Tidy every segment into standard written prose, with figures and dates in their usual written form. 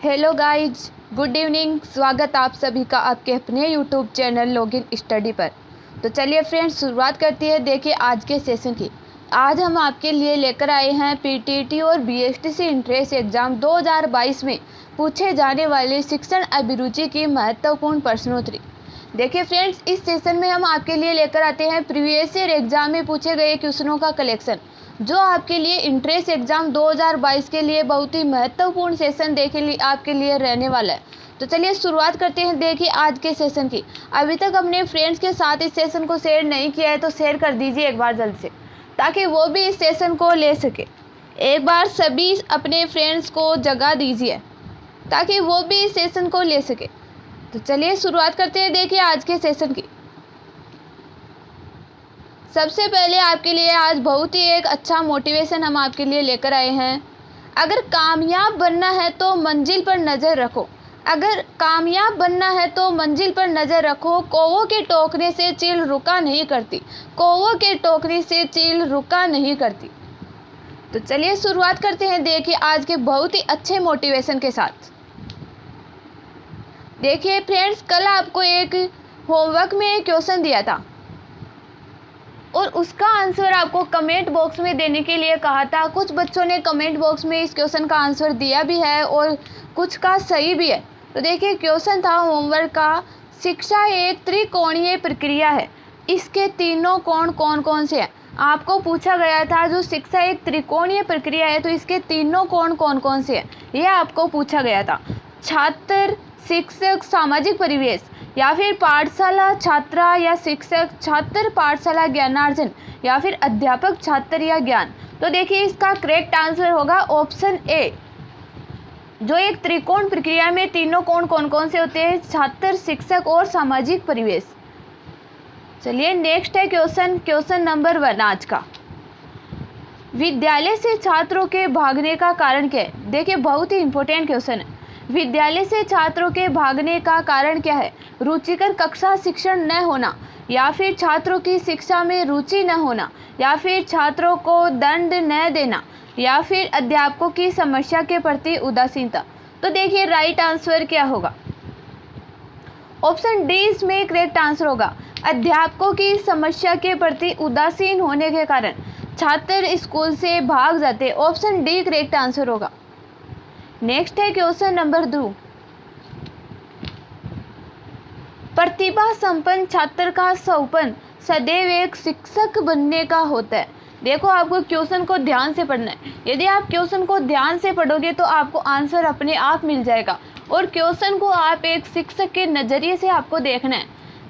Hello guys, good evening. स्वागत आप सभी का आपके अपने यूट्यूब चैनल लॉगिन स्टडी पर। तो चलिए फ्रेंड्स, शुरुआत करती है। देखिए आज के सेशन की। आज हम आपके लिए लेकर आए हैं पीटीटी और बीएसटीसी इंट्रेंस एग्ज़ाम 2022 में पूछे जाने वाले शिक्षण अभिरुचि की महत्वपूर्ण प्रश्नोत्तरी। देखिए फ्रेंड्स, इस सेशन में हम आपके लिए लेकर आते हैं प्रीवियस ईयर एग्जाम में पूछे गए क्वेश्चनों का कलेक्शन, जो आपके लिए इंट्रेंस एग्जाम 2022 के लिए बहुत ही महत्वपूर्ण सेशन देखिए आपके लिए रहने वाला है। तो चलिए शुरुआत करते हैं। देखिए आज के सेशन की। अभी तक अपने फ्रेंड्स के साथ इस सेशन को शेयर नहीं किया है तो शेयर कर दीजिए एक बार जल्द से, ताकि वो भी इस सेशन को ले सके। एक बार सभी अपने फ्रेंड्स को जगा दीजिए ताकि वो भी इस सेशन को ले सके। तो चलिए शुरुआत करते हैं। देखिए आज के सेशन की। सबसे पहले आपके लिए आज बहुत ही एक अच्छा मोटिवेशन हम आपके लिए लेकर आए हैं। अगर कामयाब बनना है तो मंजिल पर नज़र रखो। अगर कामयाब बनना है तो मंजिल पर नज़र रखो। कौवों के टोकने से चील रुका नहीं करती। कौवों के टोकने से चील रुका नहीं करती। तो चलिए शुरुआत करते हैं। देखिए आज के बहुत ही अच्छे मोटिवेशन के साथ। देखिए फ्रेंड्स, कल आपको एक होमवर्क में एक क्वेश्चन दिया था और उसका आंसर आपको कमेंट बॉक्स में देने के लिए कहा था। कुछ बच्चों ने कमेंट बॉक्स में इस क्वेश्चन का आंसर दिया भी है और कुछ का सही भी है। तो देखिए क्वेश्चन था होमवर्क का, शिक्षा एक त्रिकोणीय प्रक्रिया है, इसके तीनों कोण कौन कौन से हैं। आपको पूछा गया था जो शिक्षा एक त्रिकोणीय प्रक्रिया है तो इसके तीनों कोण कौन कौन से हैं, यह आपको पूछा गया था। छात्र, शिक्षक, सामाजिक परिवेश, या फिर पाठशाला छात्रा या शिक्षक, छात्र पाठशाला ज्ञानार्जन, या फिर अध्यापक छात्र या ज्ञान। तो देखिए इसका करेक्ट आंसर होगा ऑप्शन ए। जो एक त्रिकोण प्रक्रिया में तीनों कोण कौन कौन से होते हैं, छात्र, शिक्षक और सामाजिक परिवेश। चलिए नेक्स्ट है क्वेश्चन नंबर 1 आज का। विद्यालय से छात्रों के भागने का कारण क्या है। देखिए बहुत ही इंपॉर्टेंट क्वेश्चन है। विद्यालय से छात्रों के भागने का कारण क्या है। रुचिकर कक्षा शिक्षण न होना, या फिर छात्रों की शिक्षा में रुचि न होना, या फिर छात्रों को दंड न देना, या फिर अध्यापकों की समस्या के प्रति उदासीनता। तो देखिए राइट आंसर क्या होगा। ऑप्शन डी इसमें करेक्ट आंसर होगा। अध्यापकों की समस्या के प्रति उदासीन होने के कारण छात्र स्कूल से भाग जाते। ऑप्शन डी करेक्ट आंसर होगा। नेक्स्ट है क्वेश्चन नंबर 2। प्रतिभा संपन्न छात्र का सपना सदैव एक शिक्षक बनने का होता है। देखो आपको क्वेश्चन को ध्यान से पढ़ना है। यदि आप क्वेश्चन को ध्यान से पढ़ोगे तो आपको आंसर अपने आप मिल जाएगा और क्वेश्चन को आप एक शिक्षक के नज़रिए से आपको देखना है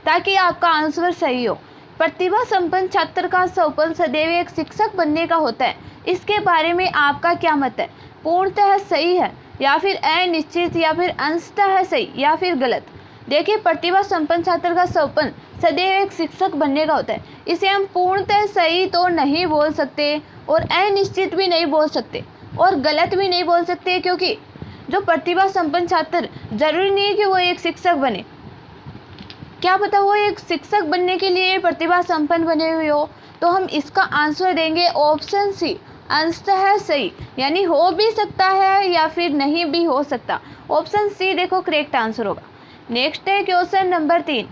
ताकि आपका आंसर सही हो। प्रतिभा संपन्न छात्र का सपना सदैव एक शिक्षक बनने का होता है, इसके बारे में आपका क्या मत है। पूर्णतः सही है, या फिर अनिश्चित, या फिर अंशतः सही, या फिर गलत। देखिए प्रतिभा संपन्न छात्र का सपना सदैव एक शिक्षक बनने का होता है। इसे हम पूर्णतः सही तो नहीं बोल सकते और अनिश्चित भी नहीं बोल सकते और गलत भी नहीं बोल सकते, क्योंकि जो प्रतिभा संपन्न छात्र जरूरी नहीं है कि वो एक शिक्षक बने। क्या पता वो एक शिक्षक बनने के लिए प्रतिभा संपन्न बने हुए हो। तो हम इसका आंसर देंगे ऑप्शन सी, अंशतः सही, यानी हो भी सकता है या फिर नहीं भी हो सकता। ऑप्शन सी देखो करेक्ट आंसर होगा। नेक्स्ट है क्वेश्चन नंबर 3।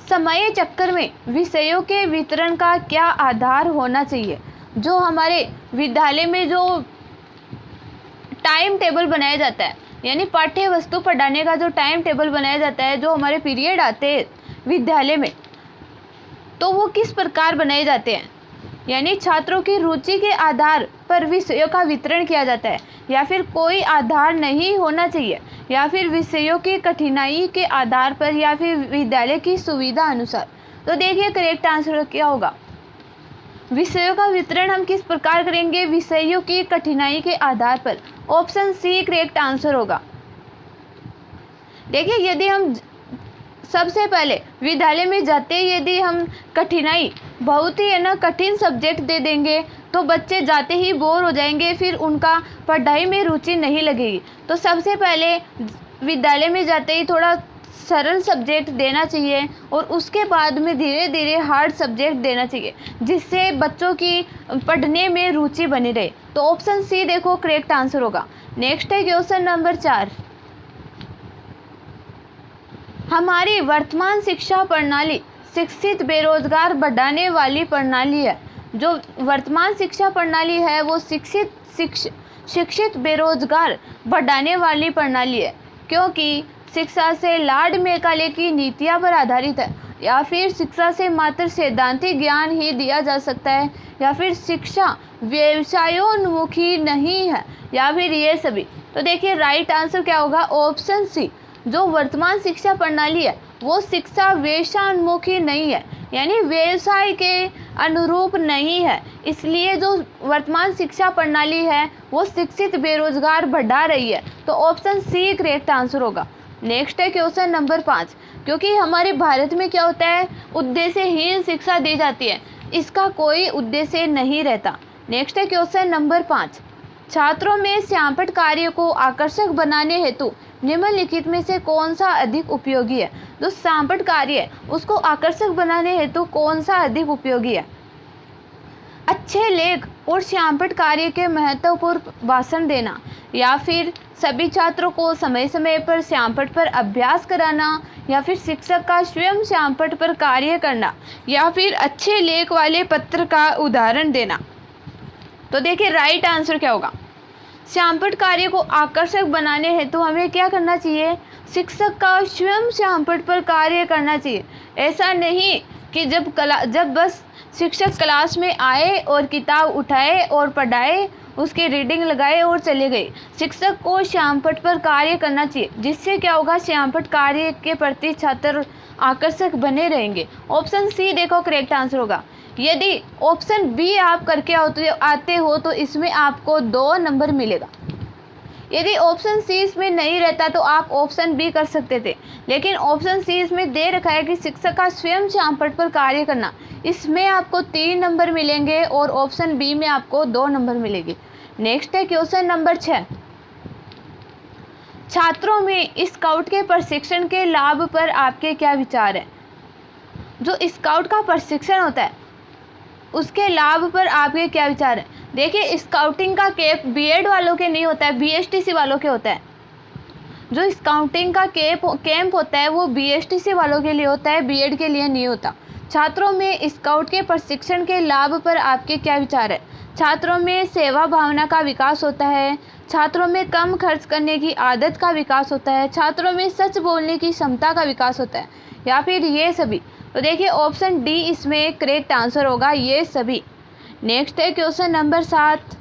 समय चक्कर में विषयों के वितरण का क्या आधार होना चाहिए। जो हमारे विद्यालय में जो टाइम टेबल बनाया जाता है, यानी पाठ्य वस्तु पढ़ाने का जो टाइम टेबल बनाया जाता है, जो हमारे पीरियड आते हैं विद्यालय में, तो वो किस प्रकार बनाए जाते हैं। यानी छात्रों की रुचि के आधार पर विषयों का वितरण किया जाता है, या फिर कोई आधार नहीं होना चाहिए, या फिर विषयों की कठिनाई के आधार पर, या फिर विद्यालय की सुविधा अनुसार। तो देखिए करेक्ट आंसर क्या होगा। विषयों का वितरण हम किस प्रकार करेंगे, विषयों की कठिनाई के आधार पर। ऑप्शन सी करेक्ट आंसर होगा। देखिए यदि हम सबसे पहले विद्यालय में जाते यदि हम कठिनाई बहुत ही कठिन सब्जेक्ट दे देंगे तो बच्चे जाते ही बोर हो जाएंगे, फिर उनका पढ़ाई में रुचि नहीं लगेगी। तो सबसे पहले विद्यालय में जाते ही थोड़ा सरल सब्जेक्ट देना चाहिए और उसके बाद में धीरे धीरे हार्ड सब्जेक्ट देना चाहिए, जिससे बच्चों की पढ़ने में रुचि बनी रहे। तो ऑप्शन सी देखो करेक्ट आंसर होगा। नेक्स्ट है क्वेश्चन नंबर 4। हमारी वर्तमान शिक्षा प्रणाली शिक्षित बेरोजगार बढ़ाने वाली प्रणाली है। जो वर्तमान शिक्षा प्रणाली है वो शिक्षित बेरोजगार बढ़ाने वाली प्रणाली है, क्योंकि शिक्षा से लाड मेकाले की नीतियां पर आधारित है, या फिर शिक्षा से मात्र सैद्धांतिक ज्ञान ही दिया जा सकता है, या फिर शिक्षा व्यवसायोन्मुखी नहीं है, या फिर ये सभी। तो देखिए राइट आंसर क्या होगा, ऑप्शन सी। जो वर्तमान शिक्षा प्रणाली है वो शिक्षा व्यवसायोन्मुखी नहीं है, यानी व्यवसाय के अनुरूप नहीं है, इसलिए जो वर्तमान शिक्षा प्रणाली है वो शिक्षित बेरोजगार बढ़ा रही है। तो ऑप्शन सी करेक्ट आंसर होगा। नेक्स्ट है क्वेश्चन नंबर 5। क्योंकि हमारे भारत में क्या होता है, उद्देश्यहीन शिक्षा दी जाती है, इसका कोई उद्देश्य नहीं रहता। नेक्स्ट है क्वेश्चन नंबर 5। छात्रों में श्यामपट्ट कार्य को आकर्षक बनाने हेतु निम्नलिखित में से कौन सा अधिक उपयोगी है। जो श्यामपट्ट कार्य है उसको आकर्षक बनाने हेतु कौन सा अधिक उपयोगी है। अच्छे लेख और श्यामपट्ट कार्य के महत्वपूर्ण भाषण देना, या फिर सभी छात्रों को समय समय पर श्यामपट्ट पर अभ्यास कराना, या फिर शिक्षक का स्वयं श्यामपट्ट पर कार्य करना, या फिर अच्छे लेख वाले पत्र का उदाहरण देना। तो देखिए राइट आंसर क्या होगा, श्यामपट्ट कार्य को आकर्षक बनाने हेतु हमें क्या करना चाहिए, शिक्षक का स्वयं श्यामपट्ट पर कार्य करना चाहिए। ऐसा नहीं कि जब बस शिक्षक क्लास में आए और किताब उठाए और पढ़ाए, उसकी रीडिंग लगाए और चले गए। शिक्षक को श्यामपट्ट पर कार्य करना चाहिए, जिससे क्या होगा, श्यामपट्ट कार्य के प्रति छात्र आकर्षक बने रहेंगे। ऑप्शन सी देखो करेक्ट आंसर होगा। यदि ऑप्शन बी आप करके आते हो तो इसमें आपको 2 नंबर मिलेगा। यदि ऑप्शन सी इसमें नहीं रहता तो आप ऑप्शन बी कर सकते थे, लेकिन ऑप्शन सी इसमें दे रखा है कि शिक्षक का स्वयं श्यामपट्ट पर कार्य करना, इसमें आपको 3 नंबर मिलेंगे और ऑप्शन बी में आपको 2 नंबर मिलेंगे। नेक्स्ट है क्वेश्चन नंबर 6। छात्रों में स्काउट के प्रशिक्षण के लाभ पर आपके क्या विचार है। जो स्काउट का प्रशिक्षण होता है उसके लाभ पर आपके क्या विचार है। देखिए स्काउटिंग का कैंप बीएड वालों के नहीं होता है, बीएसटीसी वालों के होता है। जो स्काउटिंग का कैंप होता है वो बीएसटीसी वालों के लिए होता है, बीएड के लिए नहीं होता। छात्रों में स्काउट के प्रशिक्षण के लाभ पर आपके क्या विचार है। छात्रों में सेवा भावना का विकास होता है, छात्रों में कम खर्च करने की आदत का विकास होता है, छात्रों में सच बोलने की क्षमता का विकास होता है, या फिर ये सभी। तो देखिए ऑप्शन डी इसमें करेक्ट आंसर होगा, ये सभी। नेक्स्ट है क्वेश्चन नंबर 7।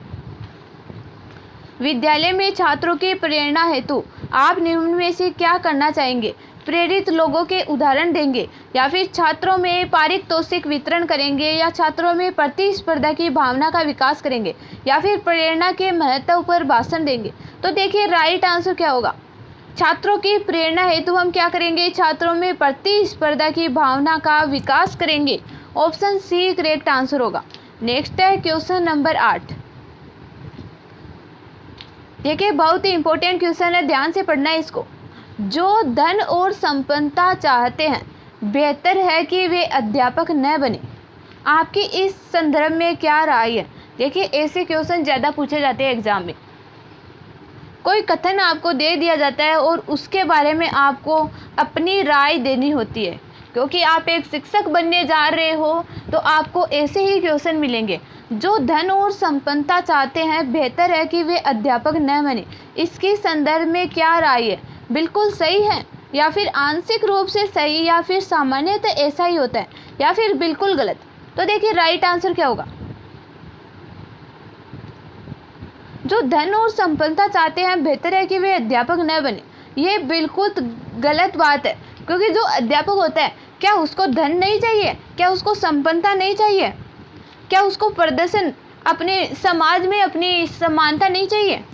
विद्यालय में छात्रों की प्रेरणा हेतु आप निम्न में से क्या करना चाहेंगे। प्रेरित लोगों के उदाहरण देंगे, या फिर छात्रों में पारितोषिक वितरण करेंगे, या छात्रों में प्रतिस्पर्धा की भावना का विकास करेंगे, या फिर प्रेरणा के महत्व पर भाषण देंगे। तो देखिए राइट आंसर क्या होगा, छात्रों की प्रेरणा हेतु हम क्या करेंगे, छात्रों में प्रतिस्पर्धा की भावना का विकास करेंगे। ऑप्शन सी करेक्ट आंसर होगा। नेक्स्ट है क्वेश्चन नंबर 8। देखिए बहुत ही इंपॉर्टेंट क्वेश्चन है, ध्यान से पढ़ना है इसको। जो धन और संपन्नता चाहते हैं बेहतर है कि वे अध्यापक न बने। आपकी इस संदर्भ में क्या राय है। देखिए ऐसे क्वेश्चन ज़्यादा पूछे जाते हैं एग्जाम में। कोई कथन आपको दे दिया जाता है और उसके बारे में आपको अपनी राय देनी होती है, क्योंकि आप एक शिक्षक बनने जा रहे हो तो आपको ऐसे ही क्वेश्चन मिलेंगे। जो धन और संपन्नता चाहते हैं बेहतर है कि वे अध्यापक न बने। इसके संदर्भ में क्या राय है, बिल्कुल सही है, या फिर आंशिक रूप से सही, या फिर सामान्यतः ऐसा ही होता है, या फिर बिल्कुल गलत। तो देखिए राइट आंसर क्या होगा, जो धन और संपन्नता चाहते हैं बेहतर है कि वे अध्यापक न बने। ये बिल्कुल गलत बात है, क्योंकि जो अध्यापक होता है क्या उसको धन नहीं चाहिए, क्या उसको संपन्नता नहीं चाहिए, क्या उसको प्रदर्शन अपने समाज में अपनी समानता नहीं चाहिए।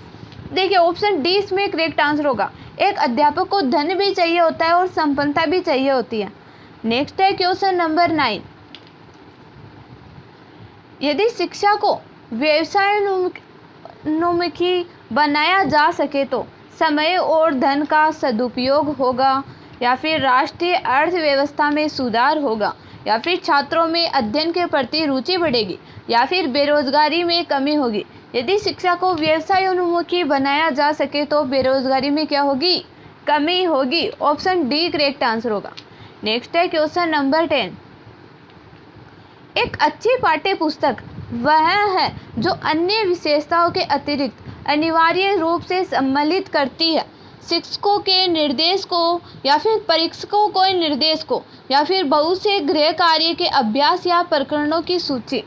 देखिए ऑप्शन डी इसमें करेक्ट आंसर होगा। एक अध्यापक को धन भी चाहिए होता है और संपन्नता भी चाहिए होती है। नेक्स्ट है क्वेश्चन नंबर 9। यदि शिक्षा को व्यवसायोन्मुखी बनाया जा सके तो समय और धन का सदुपयोग होगा, या फिर राष्ट्रीय अर्थव्यवस्था में सुधार होगा, या फिर छात्रों में अध्ययन के प्रति रुचि बढ़ेगी, या फिर बेरोजगारी में कमी होगी, यदि शिक्षा को व्यवसायोन्मुखी बनाया जा सके तो बेरोजगारी में क्या होगी, कमी होगी। ऑप्शन डी करेक्ट आंसर होगा। नेक्स्ट है क्वेश्चन नंबर 10। एक अच्छी पाठ्य पुस्तक वह है जो अन्य विशेषताओं के अतिरिक्त अनिवार्य रूप से सम्मिलित करती है शिक्षकों के निर्देश को या फिर परीक्षकों के निर्देश को या फिर बहुत से गृह कार्य के अभ्यास या प्रकरणों की सूची।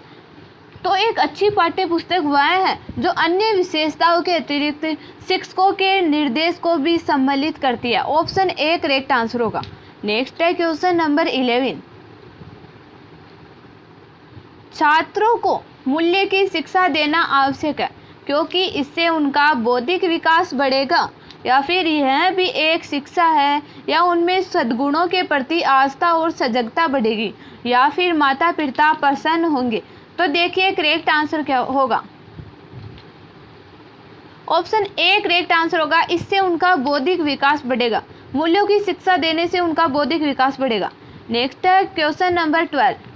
तो एक अच्छी पाठ्य पुस्तक वह है जो अन्य विशेषताओं के अतिरिक्त शिक्षकों के निर्देश को भी सम्मिलित करती है। ऑप्शन ए करेक्ट आंसर होगा। नेक्स्ट है क्वेश्चन नंबर 11। छात्रों को मूल्य की शिक्षा देना आवश्यक है क्योंकि इससे उनका बौद्धिक विकास बढ़ेगा, या फिर यह भी एक शिक्षा है, या उनमें सद्गुणों के प्रति आस्था और सजगता बढ़ेगी, या फिर माता पिता प्रसन्न होंगे। तो देखिए करेक्ट आंसर क्या होगा। ऑप्शन ए करेक्ट आंसर होगा। इससे उनका बौद्धिक विकास बढ़ेगा। मूल्यों की शिक्षा देने से उनका बौद्धिक विकास बढ़ेगा। नेक्स्ट है क्वेश्चन नंबर 12।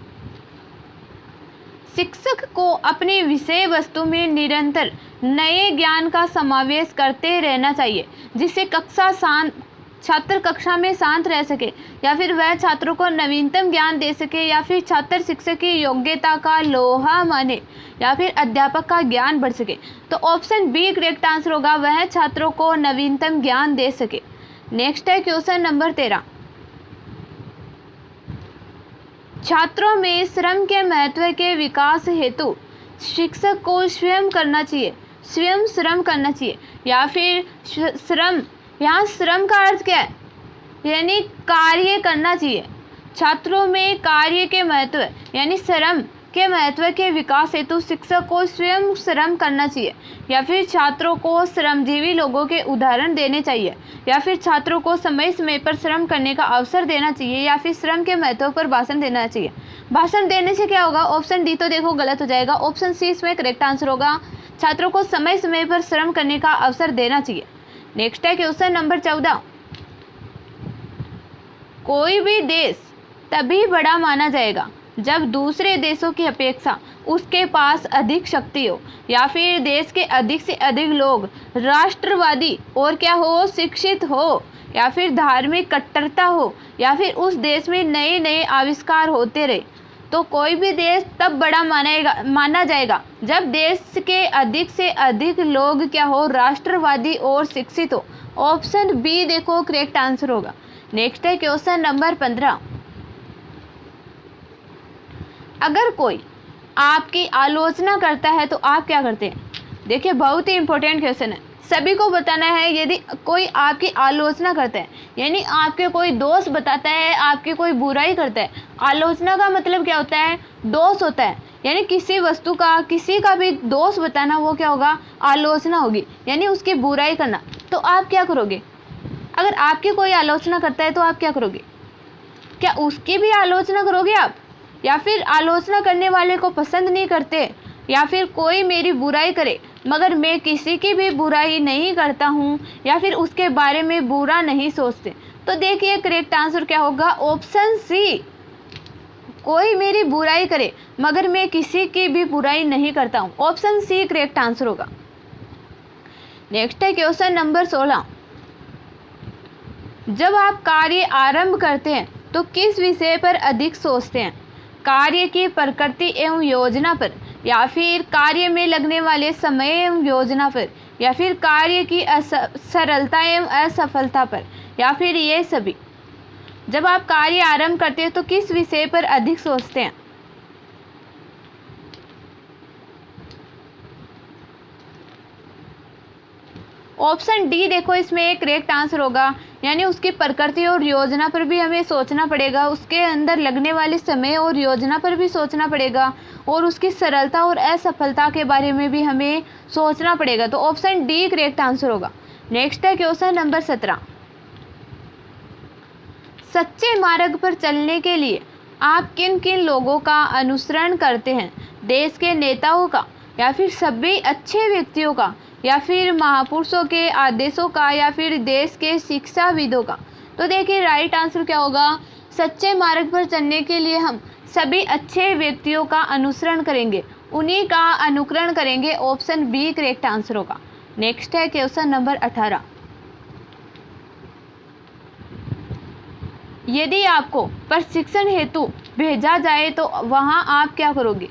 शिक्षक को अपनी विषय वस्तु में निरंतर नए ज्ञान का समावेश करते रहना चाहिए जिससे छात्र कक्षा में शांत रह सके, या फिर वह छात्रों को नवीनतम ज्ञान दे सके, या फिर छात्र शिक्षक की योग्यता का लोहा माने, या फिर अध्यापक का ज्ञान बढ़ सके। तो ऑप्शन बी करेक्ट आंसर होगा। वह छात्रों को नवीनतम ज्ञान दे सके। नेक्स्ट है क्वेश्चन नंबर 13। छात्रों में श्रम के महत्व के विकास हेतु शिक्षक को स्वयं करना चाहिए, स्वयं श्रम करना चाहिए, या फिर श्रम, यहाँ श्रम का अर्थ क्या है, यानी कार्य करना चाहिए। छात्रों में कार्य के महत्व यानी श्रम के महत्व के विकास हेतु शिक्षक को स्वयं श्रम करना चाहिए, या फिर छात्रों को श्रमजीवी लोगों के उदाहरण देने चाहिए, या फिर छात्रों को समय समय पर श्रम करने का अवसर देना चाहिए, या फिर श्रम के महत्व पर भाषण देना चाहिए। भाषण देने से क्या होगा, ऑप्शन डी तो देखो गलत हो जाएगा। ऑप्शन सी इसमें करेक्ट आंसर होगा। छात्रों को समय समय पर श्रम करने का अवसर देना चाहिए। नेक्स्ट है क्वेश्चन नंबर 14। कोई भी देश तभी बड़ा माना जाएगा जब दूसरे देशों की अपेक्षा उसके पास अधिक शक्ति हो, या फिर देश के अधिक से अधिक लोग राष्ट्रवादी और क्या हो, शिक्षित हो, या फिर धार्मिक कट्टरता हो, या फिर उस देश में नए नए आविष्कार होते रहे। तो कोई भी देश तब बड़ा माना जाएगा जब देश के अधिक से अधिक लोग क्या हो, राष्ट्रवादी और शिक्षित हो। ऑप्शन बी देखो करेक्ट आंसर होगा। नेक्स्ट है क्वेश्चन नंबर 15। अगर कोई आपकी आलोचना करता है तो आप क्या करते हैं। देखिए बहुत ही इंपॉर्टेंट क्वेश्चन है, सभी को बताना है। यदि कोई आपकी आलोचना करता है यानी आपके कोई दोष बताता है, आपकी कोई बुराई करता है। आलोचना का मतलब क्या होता है, दोष होता है, यानी किसी वस्तु का किसी का भी दोष बताना, वो क्या होगा, आलोचना होगी, यानी उसकी बुराई करना। तो आप क्या करोगे, अगर आपकी कोई आलोचना करता है तो आप क्या करोगे, क्या उसकी भी आलोचना करोगे आप, या फिर आलोचना करने वाले को पसंद नहीं करते, या फिर कोई मेरी बुराई करे मगर मैं किसी की भी बुराई नहीं करता हूँ, या फिर उसके बारे में बुरा नहीं सोचते। तो देखिए करेक्ट आंसर क्या होगा, ऑप्शन सी। कोई मेरी बुराई करे मगर मैं किसी की भी बुराई नहीं करता हूँ। ऑप्शन सी करेक्ट आंसर होगा। नेक्स्ट है क्वेश्चन नंबर 16। जब आप कार्य आरंभ करते हैं तो किस विषय पर अधिक सोचते हैं, कार्य की प्रकृति एवं योजना पर, या फिर कार्य में लगने वाले समय एवं योजना पर, या फिर कार्य की सरलता एवं असफलता पर, या फिर ये सभी। जब आप कार्य आरंभ करते हैं तो किस विषय पर अधिक सोचते हैं। ऑप्शन डी देखो इसमें एक करेक्ट आंसर होगा, यानी उसकी प्रकृति और योजना पर भी हमें सोचना पड़ेगा, उसके अंदर लगने वाले समय और योजना पर भी सोचना पड़ेगा, और उसकी सरलता और असफलता के बारे में भी हमें सोचना पड़ेगा। तो ऑप्शन डी करेक्ट आंसर होगा। नेक्स्ट है क्वेश्चन नंबर 17। सच्चे मार्ग पर चलने के लिए आप किन किन लोगों का अनुसरण करते हैं, देश के नेताओं का, या फिर सभी अच्छे व्यक्तियों का, या फिर महापुरुषों के आदेशों का, या फिर देश के शिक्षाविदों का। तो देखिए राइट आंसर क्या होगा, सच्चे मार्ग पर चलने के लिए हम सभी अच्छे व्यक्तियों का अनुसरण करेंगे, उन्हीं का अनुकरण करेंगे। ऑप्शन बी करेक्ट आंसर होगा। नेक्स्ट है क्वेश्चन नंबर 18। यदि आपको प्रशिक्षण हेतु भेजा जाए तो वहां आप क्या करोगे?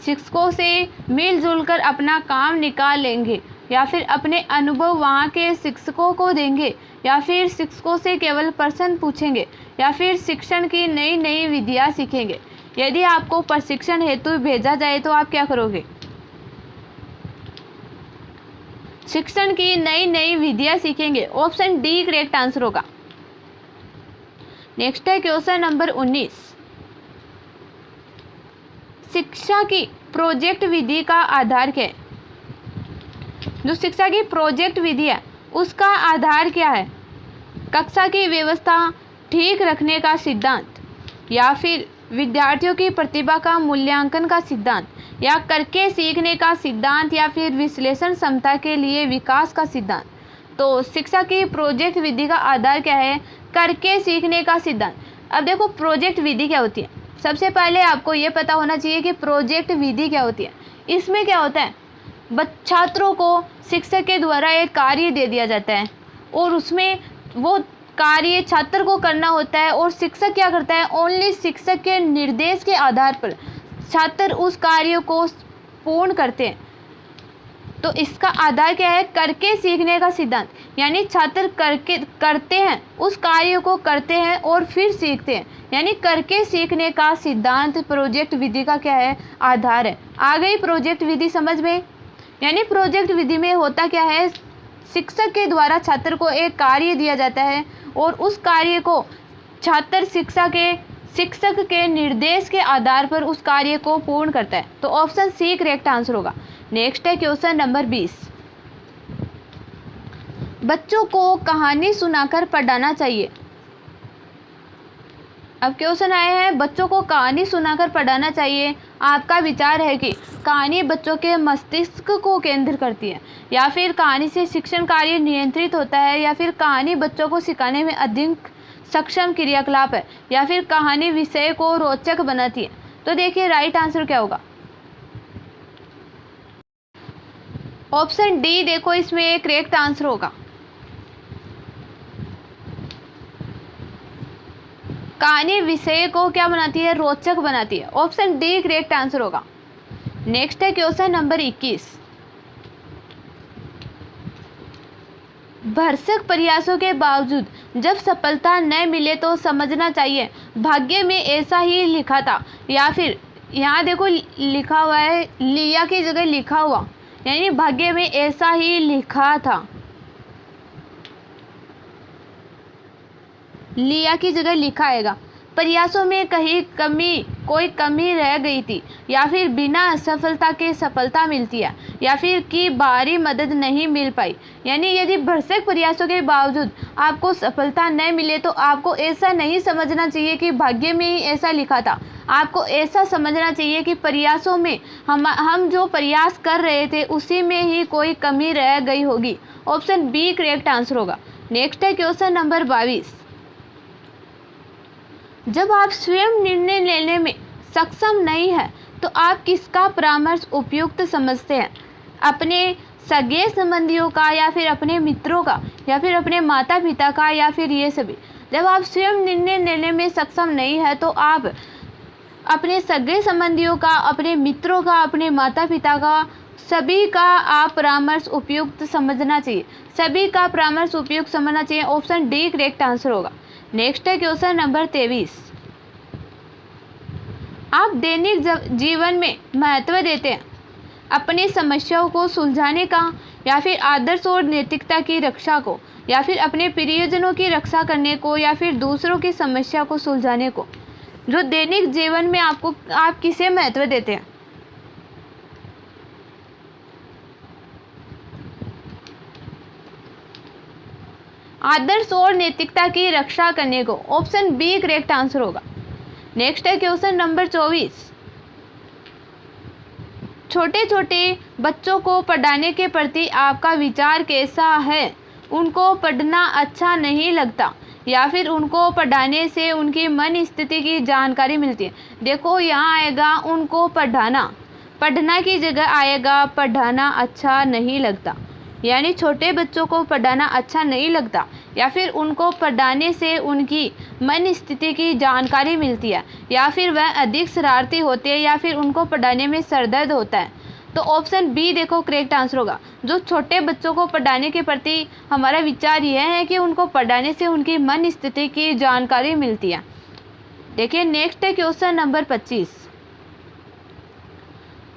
शिक्षकों से मिलजुल कर अपना काम निकाल लेंगे, या फिर अपने अनुभव वहाँ के शिक्षकों को देंगे, या फिर शिक्षकों से केवल प्रश्न पूछेंगे, या फिर शिक्षण की नई नई विधियाँ सीखेंगे। यदि आपको प्रशिक्षण हेतु भेजा जाए तो आप क्या करोगे? शिक्षण की नई नई विधियाँ सीखेंगे। ऑप्शन डी करेक्ट आंसर होगा। नेक्स्ट है क्वेश्चन नंबर 19। शिक्षा की प्रोजेक्ट विधि का आधार क्या है? जो शिक्षा की प्रोजेक्ट विधि है उसका आधार क्या है? कक्षा की व्यवस्था, ठीक रखने का सिद्धांत, या फिर विद्यार्थियों की प्रतिभा का मूल्यांकन का सिद्धांत, या करके सीखने का सिद्धांत, या फिर विश्लेषण क्षमता के लिए विकास का सिद्धांत। तो शिक्षा की प्रोजेक्ट विधि का आधार क्या है? करके सीखने का सिद्धांत। अब देखो प्रोजेक्ट विधि क्या होती है। सबसे पहले आपको ये पता होना चाहिए कि प्रोजेक्ट विधि क्या होती है। इसमें क्या होता है, छात्रों को शिक्षक के द्वारा एक कार्य दे दिया जाता है और उसमें वो कार्य छात्र को करना होता है, और शिक्षक क्या करता है, ओनली शिक्षक के निर्देश के आधार पर छात्र उस कार्य को पूर्ण करते हैं। तो इसका आधार क्या है? करके सीखने का सिद्धांत, यानी छात्र करते हैं, उस कार्य को करते हैं और फिर सीखते हैं, यानी करके सीखने का सिद्धांत प्रोजेक्ट विधि का क्या है? आधार है। आ गई प्रोजेक्ट विधि समझ में? यानी प्रोजेक्ट विधि में होता क्या है, शिक्षक के द्वारा छात्र को एक कार्य दिया जाता है और उस कार्य को छात्र शिक्षक के निर्देश के आधार पर उस कार्य को पूर्ण करता है। तो ऑप्शन सी करेक्ट आंसर होगा। नेक्स्ट है क्वेश्चन नंबर 20। बच्चों को कहानी सुनाकर पढ़ाना चाहिए। अब क्वेश्चन आए हैं, बच्चों को कहानी सुनाकर पढ़ाना चाहिए। आपका विचार है कि कहानी बच्चों के मस्तिष्क को केंद्र करती है, या फिर कहानी से शिक्षण कार्य नियंत्रित होता है, या फिर कहानी बच्चों को सिखाने में अधिक सक्षम क्रियाकलाप है, या फिर कहानी विषय को रोचक बनाती है। तो देखिए राइट आंसर क्या होगा? ऑप्शन डी देखो इसमें करेक्ट आंसर होगा। कहानी विषय को क्या बनाती है? रोचक बनाती है। ऑप्शन डी करेक्ट आंसर होगा। नेक्स्ट है क्वेश्चन नंबर 21। भरसक प्रयासों के बावजूद जब सफलता न मिले तो समझना चाहिए भाग्य में ऐसा ही लिखा था, या फिर यहाँ देखो लिखा हुआ है लिया की जगह लिखा हुआ, यानी भाग्य में ऐसा ही लिखा था, लिया की जगह लिखा आएगा। प्रयासों में कोई कमी रह गई थी, या फिर बिना असफलता के सफलता मिलती है, या फिर की बाहरी मदद नहीं मिल पाई। यानी यदि भरसक प्रयासों के बावजूद आपको सफलता न मिले तो आपको ऐसा नहीं समझना चाहिए कि भाग्य में ही ऐसा लिखा था। आपको ऐसा समझना चाहिए कि प्रयासों में हम जो प्रयास कर रहे थे उसी में ही कोई कमी रह गई होगी। ऑप्शन बी करेक्ट आंसर होगा। नेक्स्ट है क्वेश्चन नंबर 22। जब आप स्वयं निर्णय लेने में सक्षम नहीं है तो आप किसका परामर्श उपयुक्त समझते हैं? अपने सगे संबंधियों का, या फिर अपने मित्रों का, या फिर अपने माता पिता का, या फिर ये सभी? जब आप स्वयं निर्णय लेने में सक्षम नहीं है तो आप अपने सगे संबंधियों का, अपने मित्रों का, अपने माता पिता का, सभी का आप परामर्श उपयुक्त समझना चाहिए। सभी का परामर्श उपयुक्त समझना चाहिए। ऑप्शन डी करेक्ट आंसर होगा। नेक्स्ट है क्वेश्चन नंबर 23। आप दैनिक जीवन में महत्व देते हैं अपनी समस्याओं को सुलझाने का, या फिर आदर्श और नैतिकता की रक्षा को, या फिर अपने प्रियजनों की रक्षा करने को, या फिर दूसरों की समस्या को सुलझाने को? जो दैनिक जीवन में आप किसे महत्व देते हैं? आदर्श और नैतिकता की रक्षा करने को। ऑप्शन बी करेक्ट आंसर होगा। नेक्स्ट है क्वेश्चन नंबर 24। छोटे छोटे बच्चों को पढ़ाने के प्रति आपका विचार कैसा है? उनको पढ़ना अच्छा नहीं लगता, या फिर उनको पढ़ाने से उनकी मन स्थिति की जानकारी मिलती है? देखो यहाँ आएगा उनको पढ़ाना। पढ़ना की जगह आएगा पढ़ाना अच्छा नहीं लगता, यानी छोटे बच्चों को पढ़ाना अच्छा नहीं लगता या फिर उनको पढ़ाने से उनकी मन स्थिति की जानकारी मिलती है या फिर वह अधिक शरारती होते हैं या फिर उनको पढ़ाने में सरदर्द होता है। तो ऑप्शन बी देखो करेक्ट आंसर होगा। जो छोटे बच्चों को पढ़ाने के प्रति हमारा विचार यह है कि उनको पढ़ाने से उनकी मन स्थिति की जानकारी मिलती है। देखिए नेक्स्ट है क्वेश्चन नंबर 25।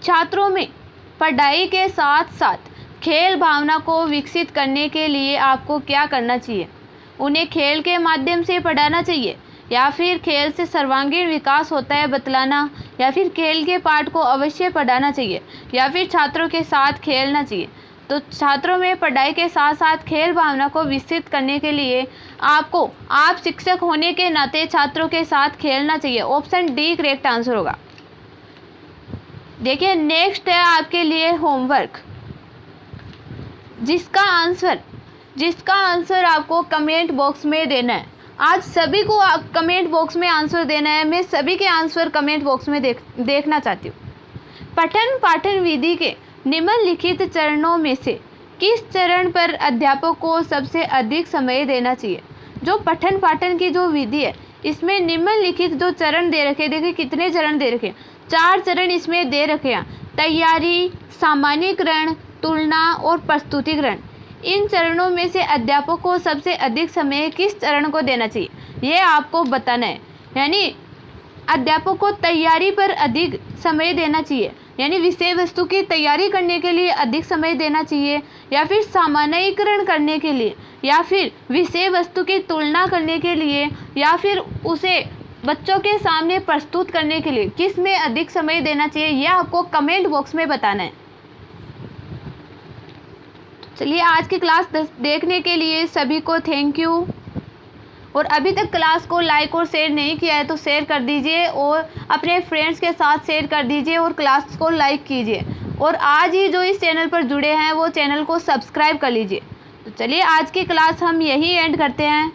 छात्रों में पढ़ाई के साथ साथ खेल भावना को विकसित करने के लिए आपको क्या करना चाहिए? उन्हें खेल के माध्यम से पढ़ाना चाहिए या फिर खेल से सर्वांगीण विकास होता है बतलाना, या फिर खेल के पाठ को अवश्य पढ़ाना चाहिए, या फिर छात्रों के साथ खेलना चाहिए। तो छात्रों में पढ़ाई के साथ साथ खेल भावना को विकसित करने के लिए आप शिक्षक होने के नाते छात्रों के साथ खेलना चाहिए। ऑप्शन डी करेक्ट आंसर होगा। देखिए नेक्स्ट है आपके लिए होमवर्क, जिसका आंसर आपको कमेंट बॉक्स में देना है। आज सभी को कमेंट बॉक्स में आंसर देना है। मैं सभी के आंसर कमेंट बॉक्स में देखना चाहती हूँ। पठन पाठन विधि के निम्नलिखित चरणों में से किस चरण पर अध्यापक को सबसे अधिक समय देना चाहिए? जो पठन पाठन की जो विधि है इसमें निम्नलिखित जो चरण दे रखे, देखिए कितने चरण दे रखे, 4 चरण इसमें दे रखे हैं। तैयारी, सामान्यीकरण, तुलना और प्रस्तुतिकरण। इन चरणों में से अध्यापक को सबसे अधिक समय किस चरण को देना चाहिए, ये आपको बताना है। यानी अध्यापक को तैयारी पर अधिक समय देना चाहिए, यानी विषय वस्तु की तैयारी करने के लिए अधिक समय देना चाहिए, या फिर सामान्यीकरण करने के लिए, या फिर विषय वस्तु की तुलना करने के लिए, या फिर उसे बच्चों के सामने प्रस्तुत करने के लिए किस में अधिक समय देना चाहिए, यह आपको कमेंट बॉक्स में बताना है। चलिए आज की क्लास देखने के लिए सभी को थैंक यू। और अभी तक क्लास को लाइक और शेयर नहीं किया है तो शेयर कर दीजिए और अपने फ्रेंड्स के साथ शेयर कर दीजिए और क्लास को लाइक कीजिए। और आज ही जो इस चैनल पर जुड़े हैं वो चैनल को सब्सक्राइब कर लीजिए। तो चलिए आज की क्लास हम यही एंड करते हैं।